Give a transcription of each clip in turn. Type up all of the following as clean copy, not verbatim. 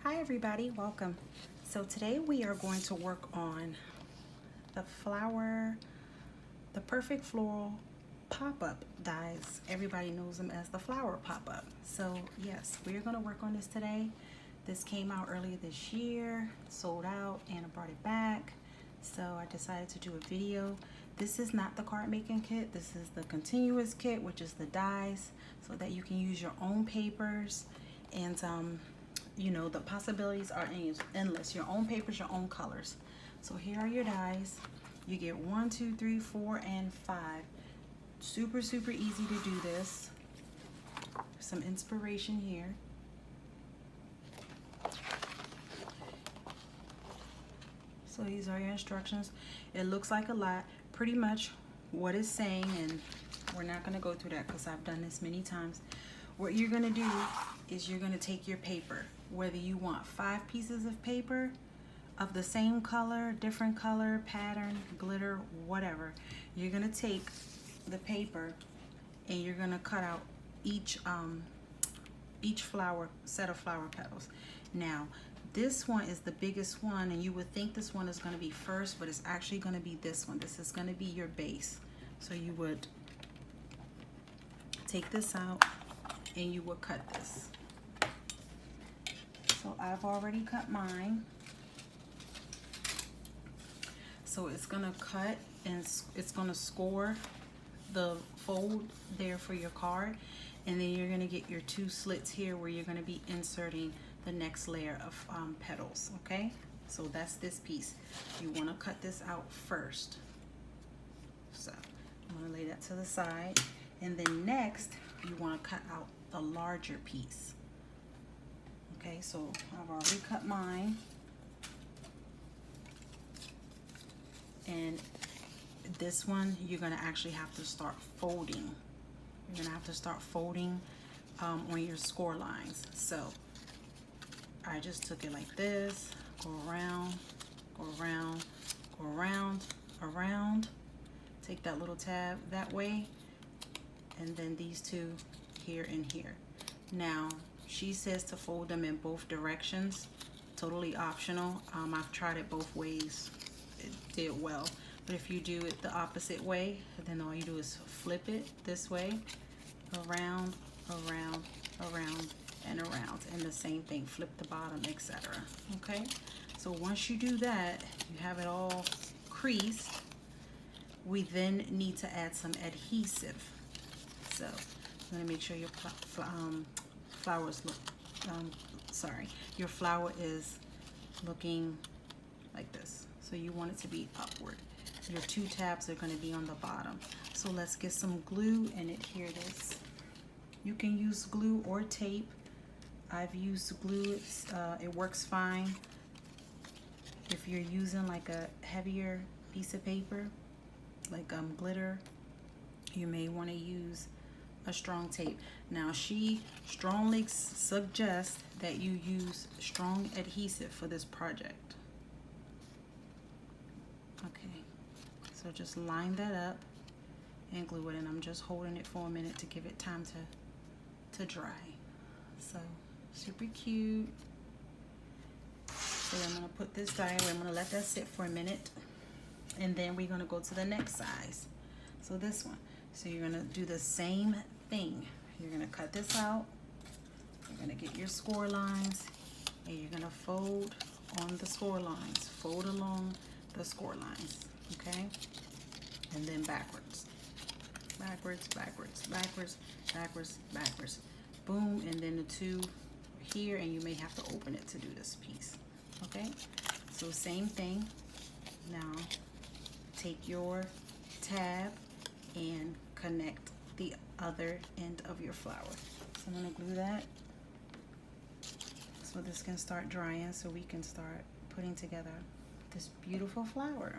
Hi everybody, welcome. So today we are going to work on the perfect floral pop-up dies. Everybody knows them as the flower pop-up. So yes, we're going to work on this today. This came out earlier this year, sold out, and I brought it back. So I decided to do a video. This is not the card making kit. This is the continuous kit, which is the dies, so that you can use your own papers. And you know, the possibilities are endless. Your own papers, your own colors. So here are your dies. You get 1, 2, 3, 4, and 5. Super easy to do this. Some inspiration here. So these are your instructions. It looks like a lot. Pretty much what it's saying, and we're not going to go through that because I've done this many times. What you're going to do is you're going to take your paper, whether you want 5 pieces of paper of the same color, different color, pattern, glitter, whatever. You're going to take the paper and you're going to cut out each set of flower petals. Now, this one is the biggest one, and you would think this one is going to be first, but it's actually going to be this one. This is going to be your base. So you would take this out and you would cut this. So I've already cut mine. So it's gonna cut and it's gonna score the fold there for your card, and then you're gonna get your 2 slits here where you're gonna be inserting the next layer of petals. Okay, so that's this piece. You want to cut this out first. So I'm gonna lay that to the side, and then next you want to cut out the larger piece. Okay, so I've already cut mine, and this one you're gonna actually have to start folding. You're gonna have to start folding on your score lines. So I just took it like this, go around, go around, go around, around, take that little tab that way, and then these 2 here and here. Now she says to fold them in both directions, totally optional. I've tried it both ways, it did well. But if you do it the opposite way, then all you do is flip it this way, around, around, around, and around, and the same thing, flip the bottom, etc. Okay, so once you do that, you have it all creased. We then need to add some adhesive. So I'm going to make sure your flowers look, your flower is looking like this. So you want it to be upward. Your 2 tabs are going to be on the bottom. So let's get some glue and adhere this. You can use glue or tape. I've used glue, it works fine. If you're using like a heavier piece of paper, like glitter, you may want to use a strong tape. Now she strongly suggests that you use strong adhesive for this project. Okay, so just line that up and glue it, and I'm just holding it for a minute to give it time to dry. So super cute. So I'm going to put this die away. I'm going to let that sit for a minute, and then we're going to go to the next size. So this one. So you're going to do the same thing. You're going to cut this out. You're going to get your score lines, and you're going to fold on the score lines. Fold along the score lines. Okay? And then backwards. Backwards, backwards, backwards, backwards, backwards. Boom, and then the 2 here, and you may have to open it to do this piece. Okay, so same thing. Now take your tab and connect the other end of your flower. So I'm going to glue that so this can start drying, so we can start putting together this beautiful flower.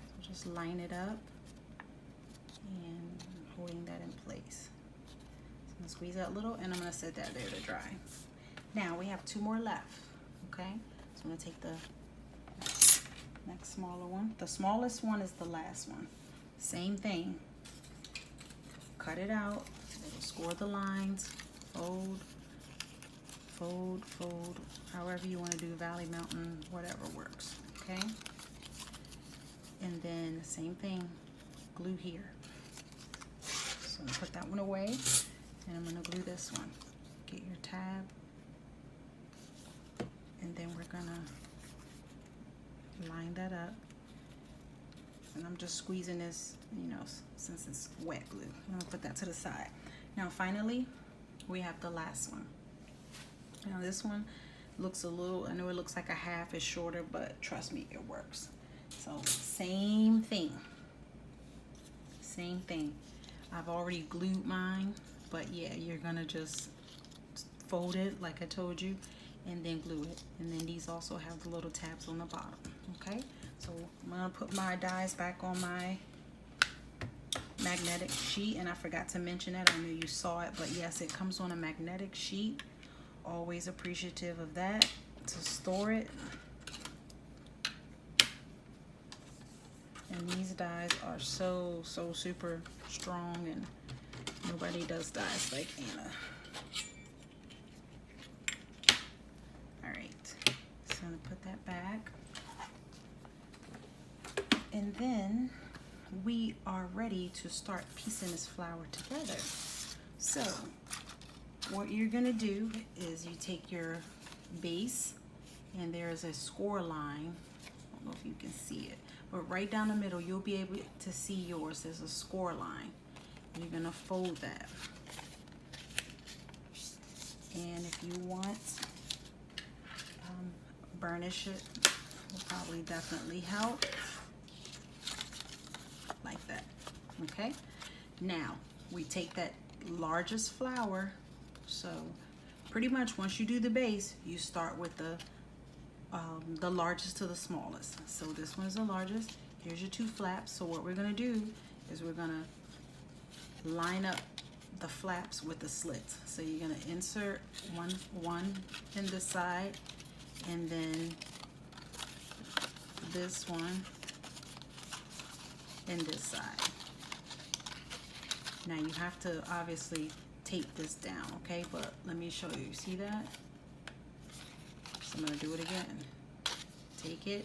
So just line it up and holding that in place. So I'm going to squeeze that a little, and I'm going to set that there to dry. Now we have 2 more left. Okay, so I'm going to take the next smaller one. The smallest one is the last one. Same thing. Cut it out. It'll score the lines. Fold, fold, fold, however you want to do, Valley Mountain, whatever works, okay? And then same thing, glue here. So I'm gonna put that one away, and I'm gonna glue this one. Get your tab, and then we're gonna line that up. And I'm just squeezing this, you know, since it's wet glue. I'm gonna put that to the side. Now finally, we have the last one. Now this one looks a little, I know it looks like a half is shorter, but trust me, it works. So same thing, same thing. I've already glued mine, but yeah, you're gonna just fold it like I told you, and then glue it. And then these also have the little tabs on the bottom, okay? So I'm gonna put my dies back on my magnetic sheet, and I forgot to mention that. I know you saw it, but yes, it comes on a magnetic sheet. Always appreciative of that, to store it. And these dies are so super strong, and nobody does dies like Anna. All right, so I'm gonna put that back. And then we are ready to start piecing this flower together. So what you're gonna do is you take your base, and there's a score line. I don't know if you can see it, but right down the middle, you'll be able to see yours. There's a score line. You're gonna fold that. And if you want, burnish it, will probably definitely help. Like that, okay? Now, we take that largest flower, so pretty much once you do the base, you start with the largest to the smallest. So this one is the largest. Here's your two flaps. So what we're gonna do is we're gonna line up the flaps with the slits. So you're gonna insert one in this side, and then this one in this side. Now you have to obviously tape this down, okay? But let me show you. See that? So I'm gonna do it again. Take it,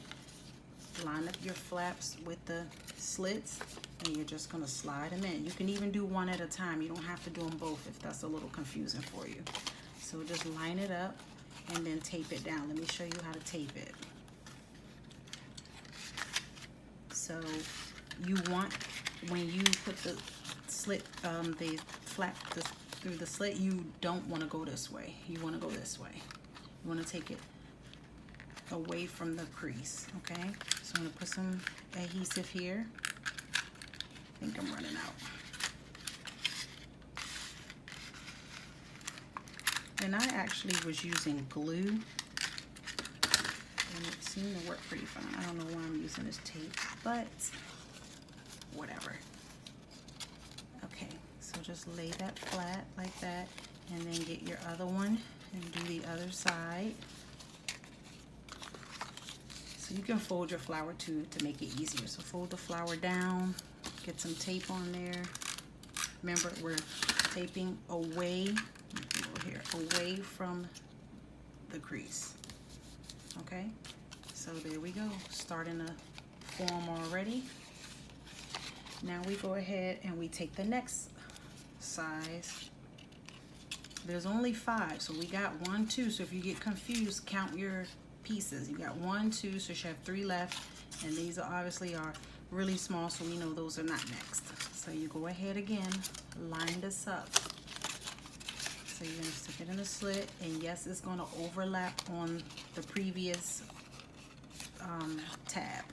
line up your flaps with the slits, and you're just gonna slide them in. You can even do one at a time. You don't have to do them both if that's a little confusing for you. So just line it up and then tape it down. Let me show you how to tape it. So you want, when you put the slit, the flap through the slit, you don't want to go this way. You want to go this way. You want to take it away from the crease, okay? So I'm going to put some adhesive here. I think I'm running out. And I actually was using glue, and it seemed to work pretty fine. I don't know why I'm using this tape, but whatever. Okay, so just lay that flat like that, and then get your other one and do the other side. So you can fold your flower too to make it easier. So fold the flower down, get some tape on there. Remember, we're taping away, here, away from the crease. Okay, so there we go, starting to form already. Now we go ahead and we take the next size. There's only 5, so we got 1, 2. So if you get confused, count your pieces. You got 1, 2, so you should have 3 left, and these are obviously are really small, so we know those are not next. So you go ahead again, line this up. So you're gonna stick it in a slit, and yes, it's gonna overlap on the previous tab.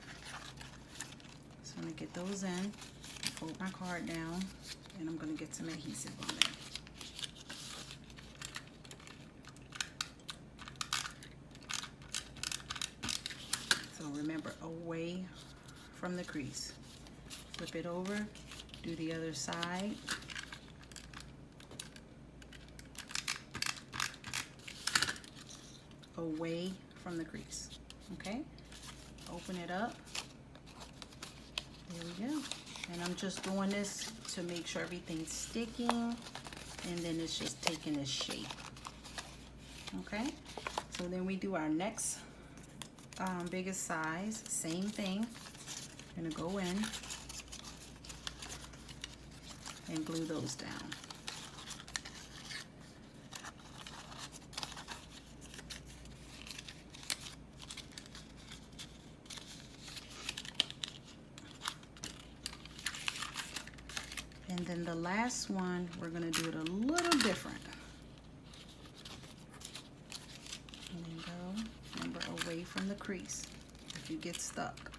So I'm gonna get those in, fold my card down, and I'm gonna get some adhesive on there. So remember, away from the crease. Flip it over, do the other side. Away from the crease, okay? Open it up. There we go. And I'm just doing this to make sure everything's sticking, and then it's just taking this shape. Okay, so then we do our next biggest size, same thing. I'm gonna go in and glue those down. And then the last one, we're gonna do it a little different. And then go, remember, away from the crease if you get stuck.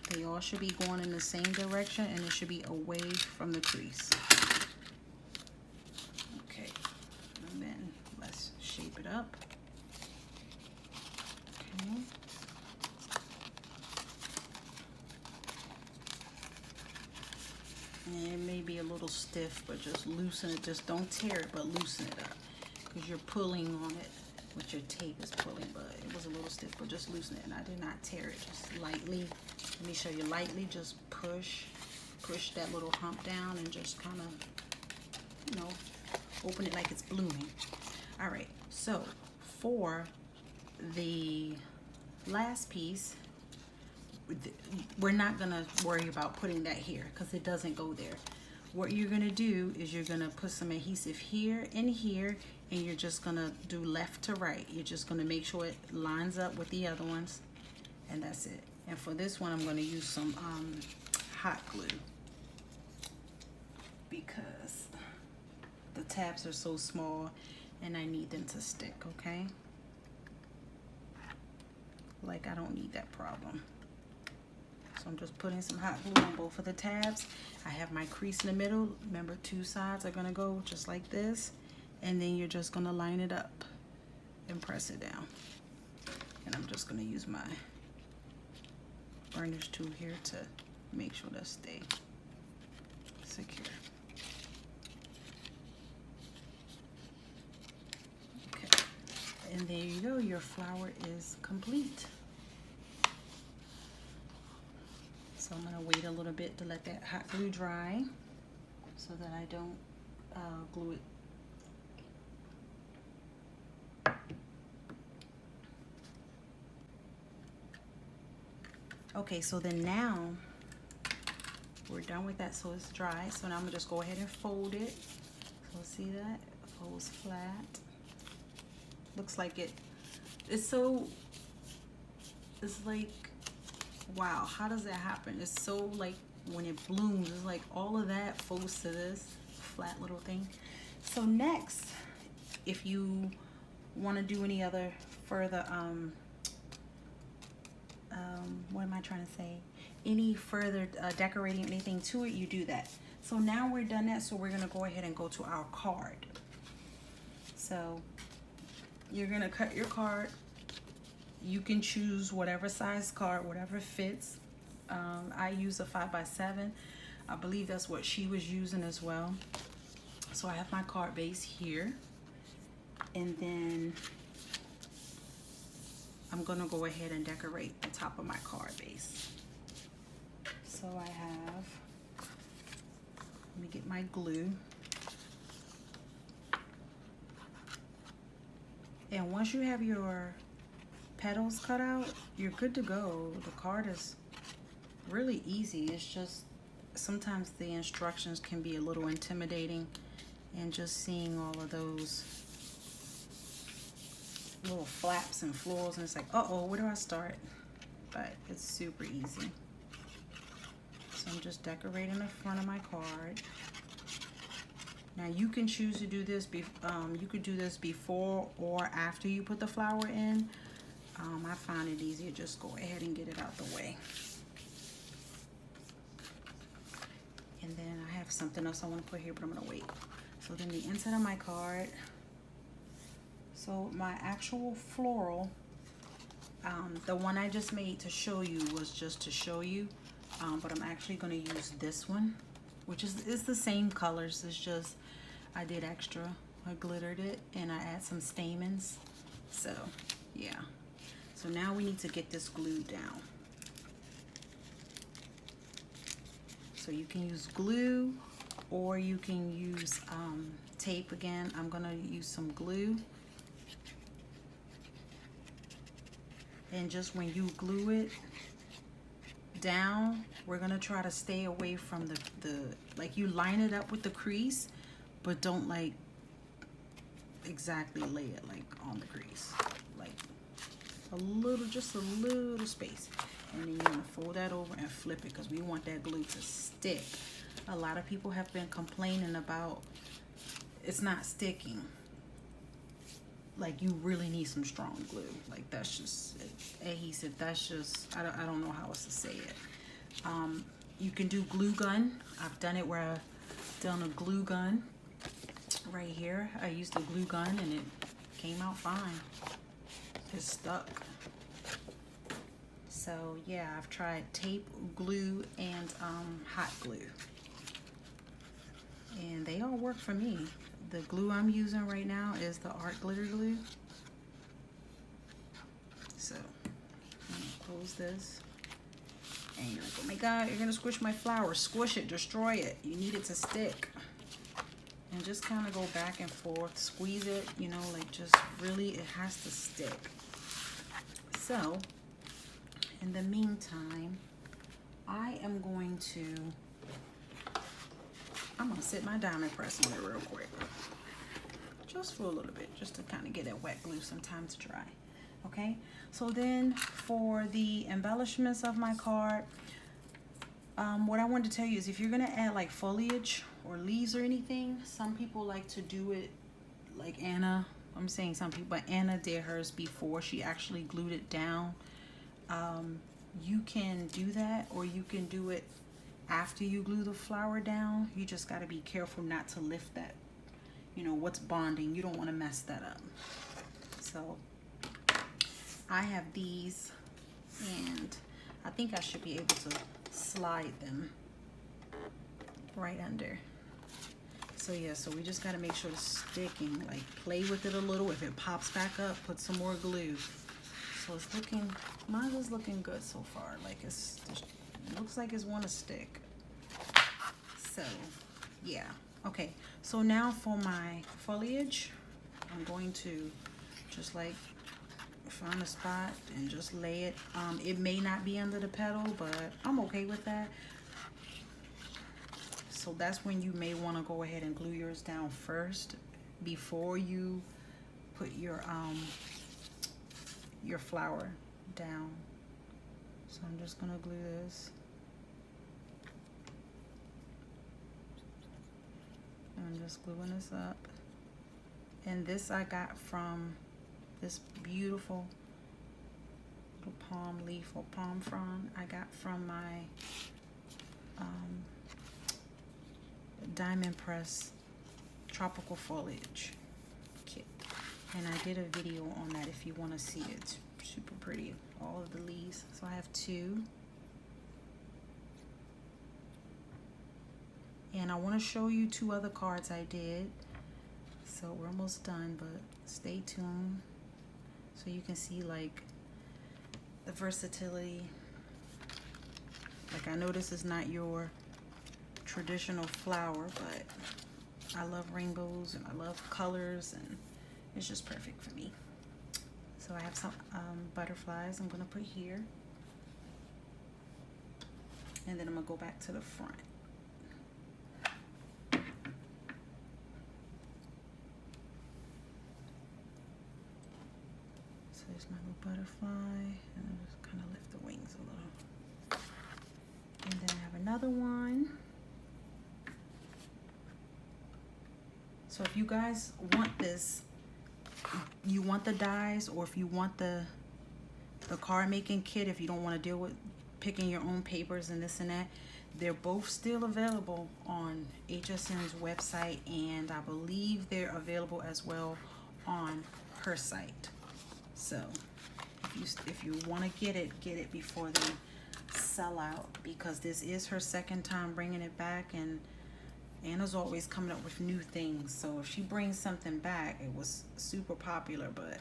They all should be going in the same direction, and it should be away from the crease. Okay, and then let's shape it up. Okay. And it may be a little stiff, but just loosen it. Just don't tear it, but loosen it up, because you're pulling on it, what your tape is pulling, but it was a little stiff, but just loosen it. And I did not tear it, just lightly. Let me show you, lightly just push that little hump down and just kind of, you know, open it like it's blooming. All right, so for the last piece, we're not gonna worry about putting that here because it doesn't go there. What you're gonna do is you're gonna put some adhesive here and here, and you're just gonna do left to right. You're just gonna make sure it lines up with the other ones, and that's it. And for this one, I'm gonna use some hot glue because the tabs are so small and I need them to stick, okay? Like, I don't need that problem. So I'm just putting some hot glue on both of the tabs. I have my crease in the middle. Remember, two sides are gonna go just like this. And then you're just gonna line it up and press it down. And I'm just gonna use my burnish tool here to make sure that stay secure. Okay, and there you go, your flower is complete. So I'm gonna wait a little bit to let that hot glue dry so that I don't glue it. Okay, so then now we're done with that, so it's dry. So now I'm gonna just go ahead and fold it. So see that? It folds flat. Looks like it's like, wow, how does that happen? It's so like when it blooms, it's like all of that folds to this flat little thing. So next, if you want to do any other further what am I trying to say? Any further decorating, anything to it, you do that. So now we're done that, so we're gonna go ahead and go to our card. So you're gonna cut your card. You can choose whatever size card, whatever fits. I use a 5x7. I believe that's what she was using as well. So I have my card base here, and then I'm gonna go ahead and decorate the top of my card base. So I have, let me get my glue. And once you have your petals cut out, you're good to go. The card is really easy. It's just sometimes the instructions can be a little intimidating, and just seeing all of those little flaps and florals, and it's like, uh-oh, where do I start? But it's super easy. So I'm just decorating the front of my card. Now you can choose to do this, you could do this before or after you put the flower in. I find it easier, just go ahead and get it out the way. And then I have something else I want to put here, but I'm gonna wait. So then the inside of my card, so my actual floral, the one I just made to show you was just to show you, but I'm actually gonna use this one, which is the same colors. It's just I did extra. I glittered it and I add some stamens. So yeah. So now we need to get this glued down. So you can use glue or you can use tape again. I'm gonna use some glue. And just when you glue it down, we're gonna try to stay away from the like, you line it up with the crease, but don't like exactly lay it like on the crease, like a little, just a little space. And then you're gonna fold that over and flip it, because we want that glue to stick. A lot of people have been complaining about it's not sticking. Like, you really need some strong glue. Like, that's just adhesive. That's just, I don't know how else to say it. You can do glue gun. I've done it where I've done a glue gun right here. I used a glue gun and it came out fine. It stuck. So yeah, I've tried tape, glue, and hot glue, and they all work for me. The glue I'm using right now is the Art Glitter Glue. So I'm gonna close this, and you're like, oh my God, you're gonna squish my flower. Squish it, destroy it. You need it to stick. And just kind of go back and forth, squeeze it, you know, like, just really, it has to stick. So in the meantime, I'm gonna sit my diamond press on it real quick, just for a little bit, just to kind of get that wet glue some time to dry. Okay, so then for the embellishments of my card, what I wanted to tell you is, if you're gonna add like foliage or leaves or anything, some people like to do it like Anna. I'm saying some people, but Anna did hers before she actually glued it down. You can do that, or you can do it after you glue the flower down. You just got to be careful not to lift that, you know, what's bonding. You don't want to mess that up. So I have these, and I think I should be able to slide them right under. So yeah, so we just got to make sure it's sticking. Like, play with it a little. If it pops back up, put some more glue. So it's looking, mine is looking good so far. Like, it looks like it's want to stick. So yeah, okay. So now for my foliage, I'm going to just like find a spot and just lay it. It may not be under the petal, but I'm okay with that. So that's when you may want to go ahead and glue yours down first before you put your flower down. So I'm just gonna glue this. I'm just gluing this up. And this I got from this beautiful little palm leaf or palm frond I got from my Diamond Press Tropical Foliage kit. And I did a video on that if you want to see it. It's super pretty, all of the leaves. So I have 2. And I want to show you 2 other cards I did. So we're almost done, but stay tuned so you can see like the versatility. Like, I know this is not your traditional flower, but I love rainbows and I love colors, and it's just perfect for me. So I have some butterflies I'm gonna put here, and then I'm gonna go back to the front. So there's my little butterfly, and I'll just kind of lift the wings a little. And then I have another one. So if you guys want this, you want the dies, or if you want the card making kit, if you don't want to deal with picking your own papers and this and that, they're both still available on HSN's website, and I believe they're available as well on her site. So if you want to get it before they sell out, because this is her second time bringing it back, and Anna's always coming up with new things. So if she brings something back, it was super popular, but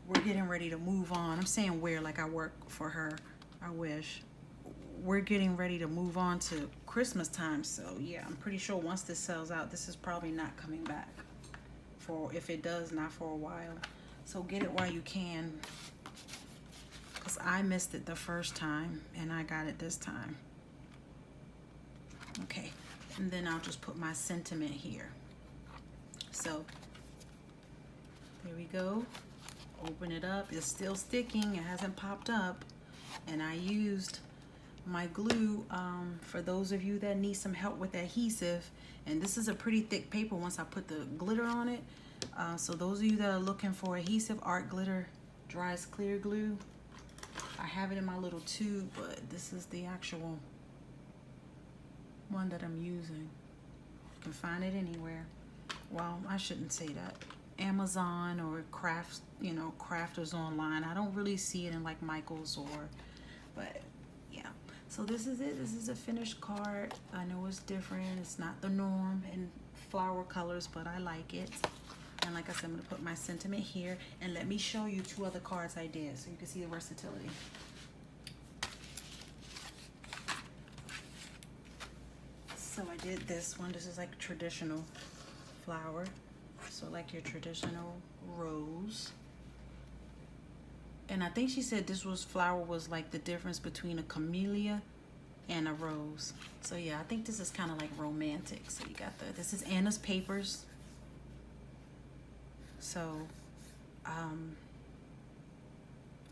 we're getting ready to move on. I'm saying we're, like I work for her, I wish. We're getting ready to move on to Christmas time. So yeah, I'm pretty sure once this sells out, this is probably not coming back. For, if it does, not for a while. So get it while you can. because I missed it the first time and I got it this time. Okay, and then I'll just put my sentiment here. So there we go. Open it up. It's still sticking. It hasn't popped up. And I used my glue for those of you that need some help with adhesive. And this is a pretty thick paper once I put the glitter on it. So those of you that are looking for adhesive, Art Glitter Dries Clear Glue. I have it in my little tube, but this is the actual one that I'm using. You can find it anywhere. Well, I shouldn't say that. Amazon or crafts, you know, crafters online. I don't really see it in like Michael's but yeah. So this is it. This is a finished card. I know it's different. It's not the norm in flower colors, but I like it. And like I said, I'm gonna put my sentiment here, and let me show you 2 other cards I did so you can see the versatility. So I did this one. This is like traditional flower. So like your traditional rose. And I think she said this flower was like the difference between a camellia and a rose. So yeah, I think this is kind of like romantic. So you got this is Anna's papers. So,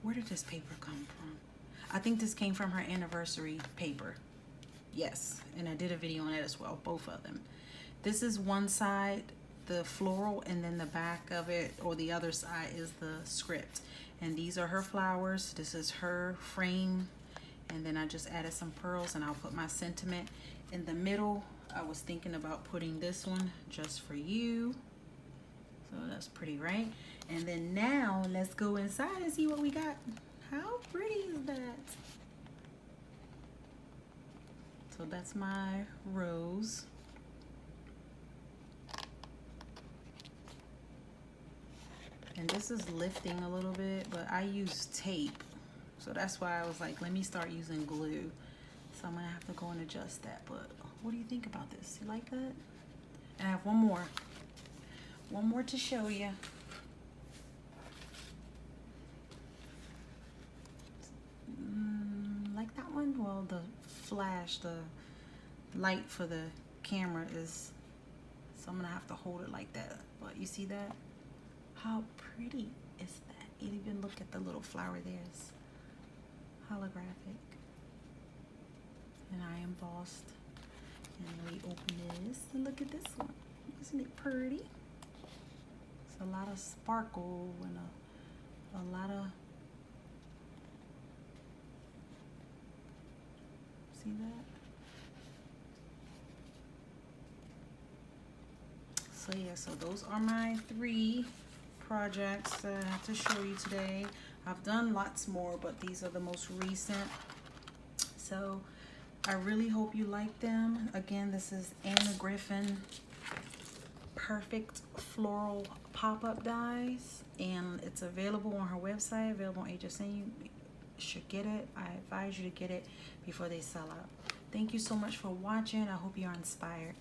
where did this paper come from? I think this came from her anniversary paper. Yes, and I did a video on that as well, both of them. This is one side, the floral, and then the back of it, or the other side, is the script. And these are her flowers. This is her frame. And then I just added some pearls, and I'll put my sentiment in the middle. I was thinking about putting this one, Just For You. So that's pretty, right? And then now let's go inside and see what we got. How pretty is that? So that's my rose. And this is lifting a little bit, but I use tape. So that's why I was like, let me start using glue. So I'm gonna have to go and adjust that. But what do you think about this? You like that? And I have one more to show you. Like that one? Well, the flash, the light for the camera is, so I'm gonna have to hold it like that. But you see that? How pretty is that? You even look at the little flower there. It's holographic. And I embossed. And we open this and look at this one. Isn't it pretty? A lot of sparkle and a lot of, see that? So yeah, so those are my 3 projects that I have to show you today. I've done lots more, but these are the most recent. So I really hope you like them. Again, this is Anna Griffin Perfect Floral pop-up dies, and it's available on her website, available on HSN. You should get it. I advise you to get it before they sell out. Thank you so much for watching. I hope you are inspired.